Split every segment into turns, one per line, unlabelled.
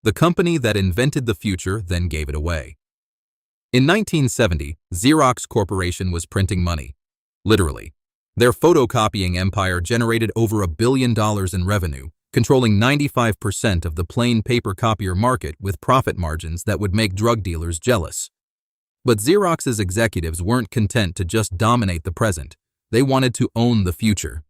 The company that invented the future then gave it away. In 1970, Xerox Corporation was printing money. Literally. Their photocopying empire generated over $1 billion in revenue, controlling 95% of the plain paper copier market with profit margins that would make drug dealers jealous. But Xerox's executives weren't content to just dominate the present. They wanted to own the future.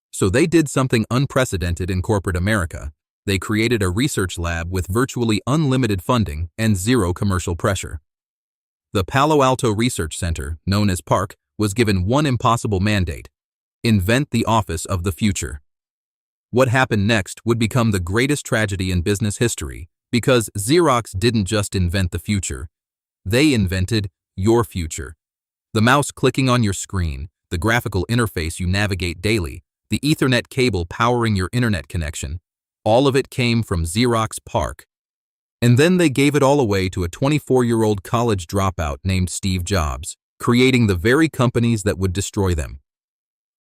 So they did something unprecedented in corporate America. They created a research lab with virtually unlimited funding and zero commercial pressure. The Palo Alto Research Center, known as PARC, was given one impossible mandate: invent the office of the future. What happened next would become the greatest tragedy in business history, because Xerox didn't just invent the future. They invented your future. The mouse clicking on your screen, the graphical interface you navigate daily, the Ethernet cable powering your internet connection, all of it came from Xerox PARC. And then they gave it all away to a 24-year-old college dropout named Steve Jobs, creating the very companies that would destroy them.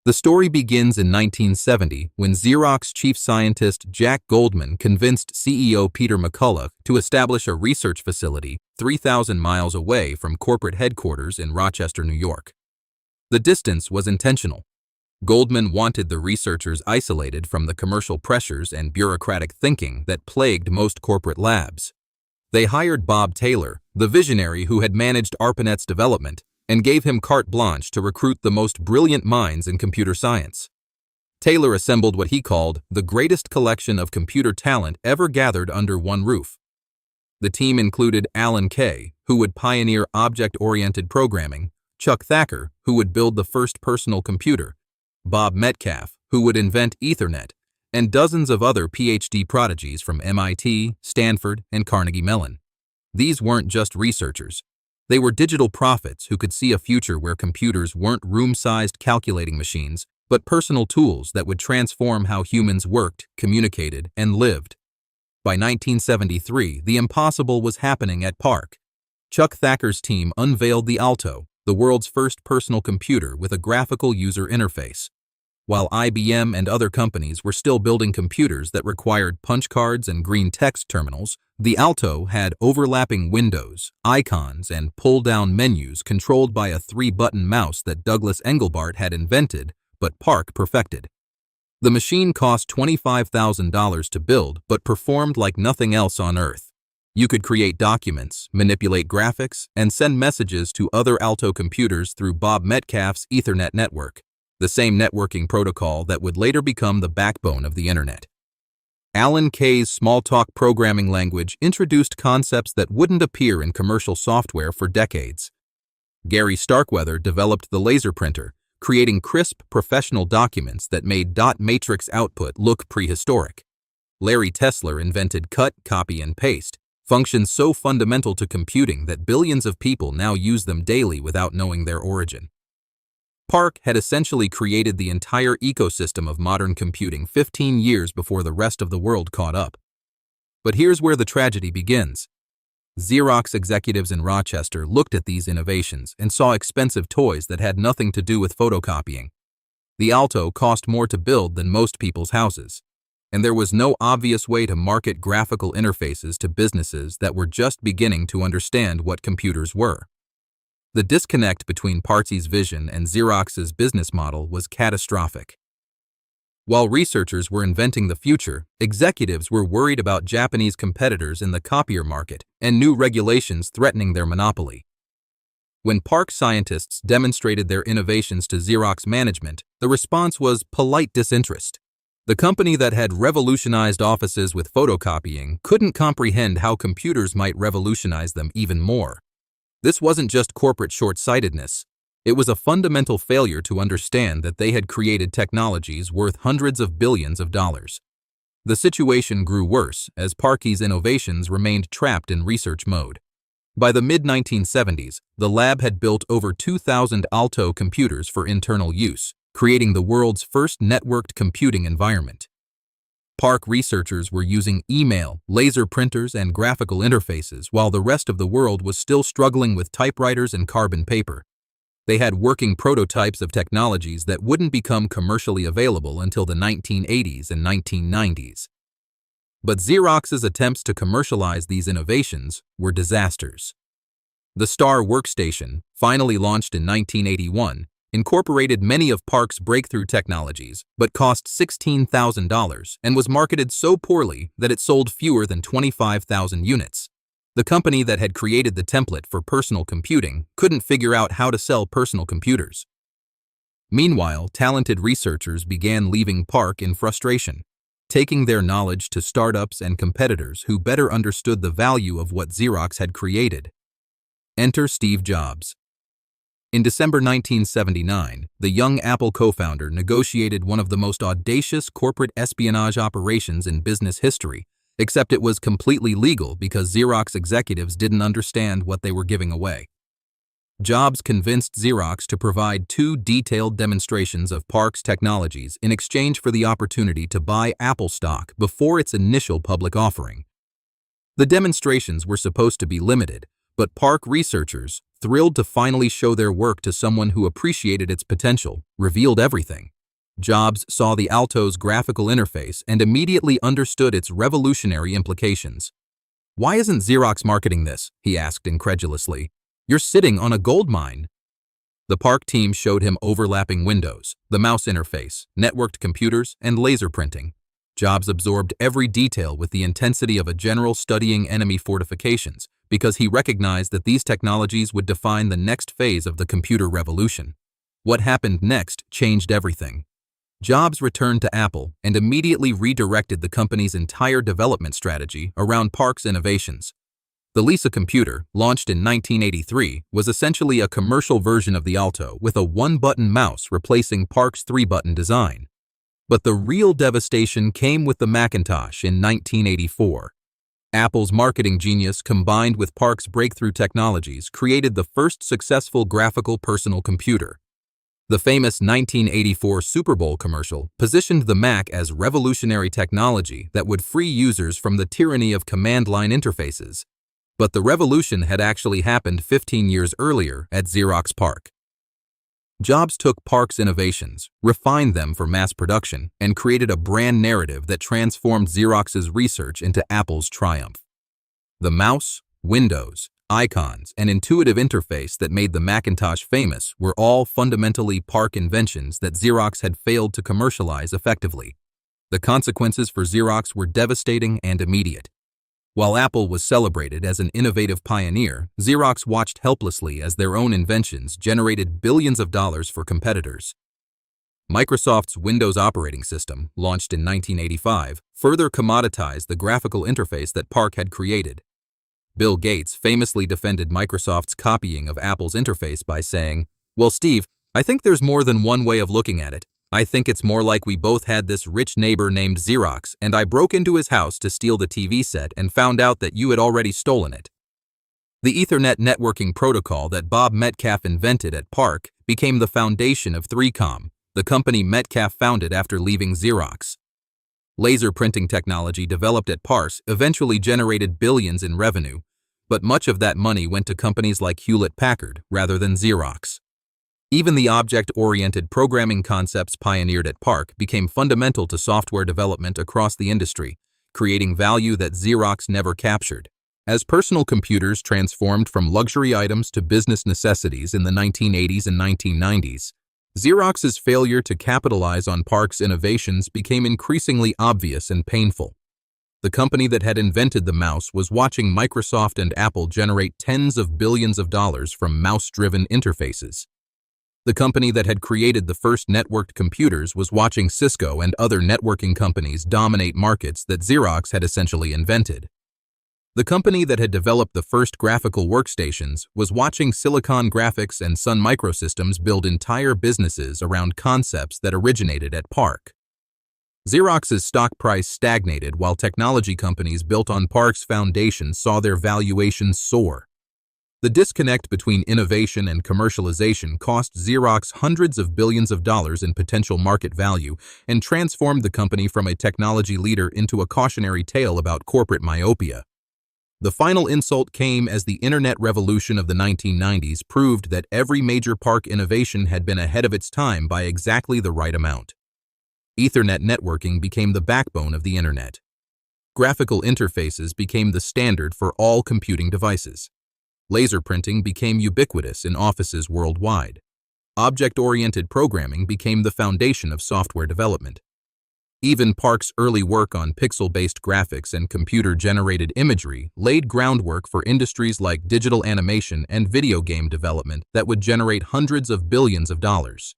The story begins in 1970 when Xerox chief scientist Jack Goldman convinced CEO Peter McCulloch to establish a research facility 3,000 miles away from corporate headquarters in Rochester, New York. The distance was intentional. Goldman wanted the researchers isolated from the commercial pressures and bureaucratic thinking that plagued most corporate labs. They hired Bob Taylor, the visionary who had managed ARPANET's development, and gave him carte blanche to recruit the most brilliant minds in computer science. Taylor assembled what he called the greatest collection of computer talent ever gathered under one roof. The team included Alan Kay, who would pioneer object-oriented programming, Chuck Thacker, who would build the first personal computer, Bob Metcalfe, who would invent Ethernet, and dozens of other PhD prodigies from MIT, Stanford, and Carnegie Mellon. These weren't just researchers. They were digital prophets who could see a future where computers weren't room-sized calculating machines, but personal tools that would transform how humans worked, communicated, and lived. By 1973, the impossible was happening at PARC. Chuck Thacker's team unveiled the Alto, the world's first personal computer with a graphical user interface. While IBM and other companies were still building computers that required punch cards and green text terminals, the Alto had overlapping windows, icons, and pull-down menus controlled by a 3-button mouse that Douglas Engelbart had invented, but PARC perfected. The machine cost $25,000 to build, but performed like nothing else on Earth. You could create documents, manipulate graphics, and send messages to other Alto computers through Bob Metcalfe's Ethernet network, the same networking protocol that would later become the backbone of the Internet. Alan Kay's Smalltalk programming language introduced concepts that wouldn't appear in commercial software for decades. Gary Starkweather developed the laser printer, creating crisp, professional documents that made dot matrix output look prehistoric. Larry Tesler invented cut, copy, and paste, functions so fundamental to computing that billions of people now use them daily without knowing their origin. PARC had essentially created the entire ecosystem of modern computing 15 years before the rest of the world caught up. But here's where the tragedy begins. Xerox executives in Rochester looked at these innovations and saw expensive toys that had nothing to do with photocopying. The Alto cost more to build than most people's houses, and there was no obvious way to market graphical interfaces to businesses that were just beginning to understand what computers were. The disconnect between PARC's vision and Xerox's business model was catastrophic. While researchers were inventing the future, executives were worried about Japanese competitors in the copier market and new regulations threatening their monopoly. When PARC scientists demonstrated their innovations to Xerox management, the response was polite disinterest. The company that had revolutionized offices with photocopying couldn't comprehend how computers might revolutionize them even more. This wasn't just corporate short-sightedness. It was a fundamental failure to understand that they had created technologies worth hundreds of billions of dollars. The situation grew worse as PARC's innovations remained trapped in research mode. By the mid-1970s, the lab had built over 2,000 Alto computers for internal use, creating the world's first networked computing environment. PARC researchers were using email, laser printers, and graphical interfaces while the rest of the world was still struggling with typewriters and carbon paper. They had working prototypes of technologies that wouldn't become commercially available until the 1980s and 1990s. But Xerox's attempts to commercialize these innovations were disasters. The Star Workstation, finally launched in 1981, incorporated many of PARC's breakthrough technologies, but cost $16,000 and was marketed so poorly that it sold fewer than 25,000 units. The company that had created the template for personal computing couldn't figure out how to sell personal computers. Meanwhile, talented researchers began leaving PARC in frustration, taking their knowledge to startups and competitors who better understood the value of what Xerox had created. Enter Steve Jobs. In December 1979, the young Apple co-founder negotiated one of the most audacious corporate espionage operations in business history, except it was completely legal because Xerox executives didn't understand what they were giving away. Jobs convinced Xerox to provide 2 detailed demonstrations of PARC's technologies in exchange for the opportunity to buy Apple stock before its initial public offering. The demonstrations were supposed to be limited, but PARC researchers, thrilled to finally show their work to someone who appreciated its potential, revealed everything. Jobs saw the Alto's graphical interface and immediately understood its revolutionary implications. "Why isn't Xerox marketing this?" he asked incredulously. "You're sitting on a gold mine." The PARC team showed him overlapping windows, the mouse interface, networked computers, and laser printing. Jobs absorbed every detail with the intensity of a general studying enemy fortifications, because he recognized that these technologies would define the next phase of the computer revolution. What happened next changed everything. Jobs returned to Apple and immediately redirected the company's entire development strategy around PARC's innovations. The Lisa computer, launched in 1983, was essentially a commercial version of the Alto with a 1-button mouse replacing PARC's 3-button design. But the real devastation came with the Macintosh in 1984. Apple's marketing genius combined with PARC's breakthrough technologies created the first successful graphical personal computer. The famous 1984 Super Bowl commercial positioned the Mac as revolutionary technology that would free users from the tyranny of command-line interfaces. But the revolution had actually happened 15 years earlier at Xerox PARC. Jobs took PARC's innovations, refined them for mass production, and created a brand narrative that transformed Xerox's research into Apple's triumph. The mouse, windows, icons, and intuitive interface that made the Macintosh famous were all fundamentally PARC inventions that Xerox had failed to commercialize effectively. The consequences for Xerox were devastating and immediate. While Apple was celebrated as an innovative pioneer, Xerox watched helplessly as their own inventions generated billions of dollars for competitors. Microsoft's Windows operating system, launched in 1985, further commoditized the graphical interface that PARC had created. Bill Gates famously defended Microsoft's copying of Apple's interface by saying, "Well, Steve, I think there's more than one way of looking at it. I think it's more like we both had this rich neighbor named Xerox, and I broke into his house to steal the TV set and found out that you had already stolen it." The Ethernet networking protocol that Bob Metcalfe invented at PARC became the foundation of 3Com, the company Metcalfe founded after leaving Xerox. Laser printing technology developed at PARC eventually generated billions in revenue, but much of that money went to companies like Hewlett-Packard rather than Xerox. Even the object-oriented programming concepts pioneered at PARC became fundamental to software development across the industry, creating value that Xerox never captured. As personal computers transformed from luxury items to business necessities in the 1980s and 1990s, Xerox's failure to capitalize on PARC's innovations became increasingly obvious and painful. The company that had invented the mouse was watching Microsoft and Apple generate tens of billions of dollars from mouse-driven interfaces. The company that had created the first networked computers was watching Cisco and other networking companies dominate markets that Xerox had essentially invented. The company that had developed the first graphical workstations was watching Silicon Graphics and Sun Microsystems build entire businesses around concepts that originated at PARC. Xerox's stock price stagnated while technology companies built on PARC's foundation saw their valuations soar. The disconnect between innovation and commercialization cost Xerox hundreds of billions of dollars in potential market value and transformed the company from a technology leader into a cautionary tale about corporate myopia. The final insult came as the internet revolution of the 1990s proved that every major PARC innovation had been ahead of its time by exactly the right amount. Ethernet networking became the backbone of the internet. Graphical interfaces became the standard for all computing devices. Laser printing became ubiquitous in offices worldwide. Object-oriented programming became the foundation of software development. Even PARC's early work on pixel-based graphics and computer-generated imagery laid groundwork for industries like digital animation and video game development that would generate hundreds of billions of dollars.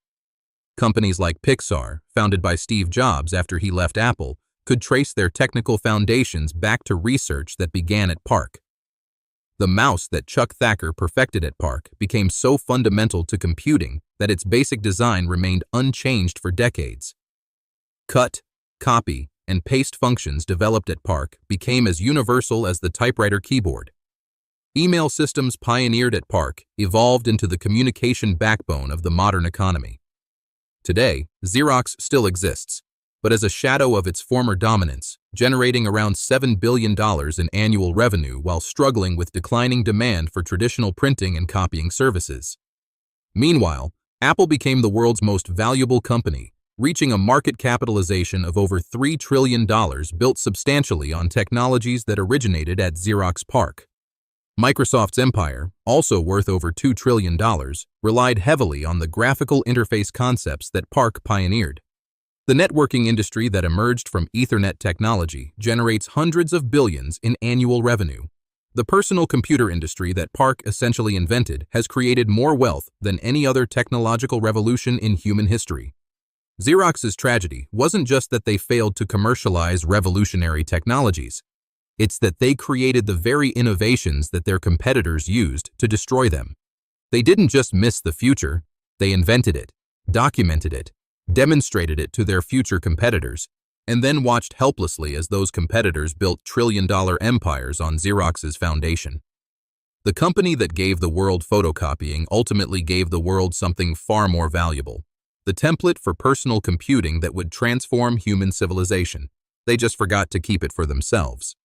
Companies like Pixar, founded by Steve Jobs after he left Apple, could trace their technical foundations back to research that began at PARC. The mouse that Chuck Thacker perfected at PARC became so fundamental to computing that its basic design remained unchanged for decades. Cut, copy, and paste functions developed at PARC became as universal as the typewriter keyboard. Email systems pioneered at PARC evolved into the communication backbone of the modern economy. Today, Xerox still exists, but as a shadow of its former dominance, generating around $7 billion in annual revenue while struggling with declining demand for traditional printing and copying services. Meanwhile, Apple became the world's most valuable company, reaching a market capitalization of over $3 trillion built substantially on technologies that originated at Xerox PARC. Microsoft's empire, also worth over $2 trillion, relied heavily on the graphical interface concepts that PARC pioneered. The networking industry that emerged from Ethernet technology generates hundreds of billions in annual revenue. The personal computer industry that PARC essentially invented has created more wealth than any other technological revolution in human history. Xerox's tragedy wasn't just that they failed to commercialize revolutionary technologies. It's that they created the very innovations that their competitors used to destroy them. They didn't just miss the future, they invented it, documented it, demonstrated it to their future competitors, and then watched helplessly as those competitors built trillion-dollar empires on Xerox's foundation. The company that gave the world photocopying ultimately gave the world something far more valuable, the template for personal computing that would transform human civilization. They just forgot to keep it for themselves.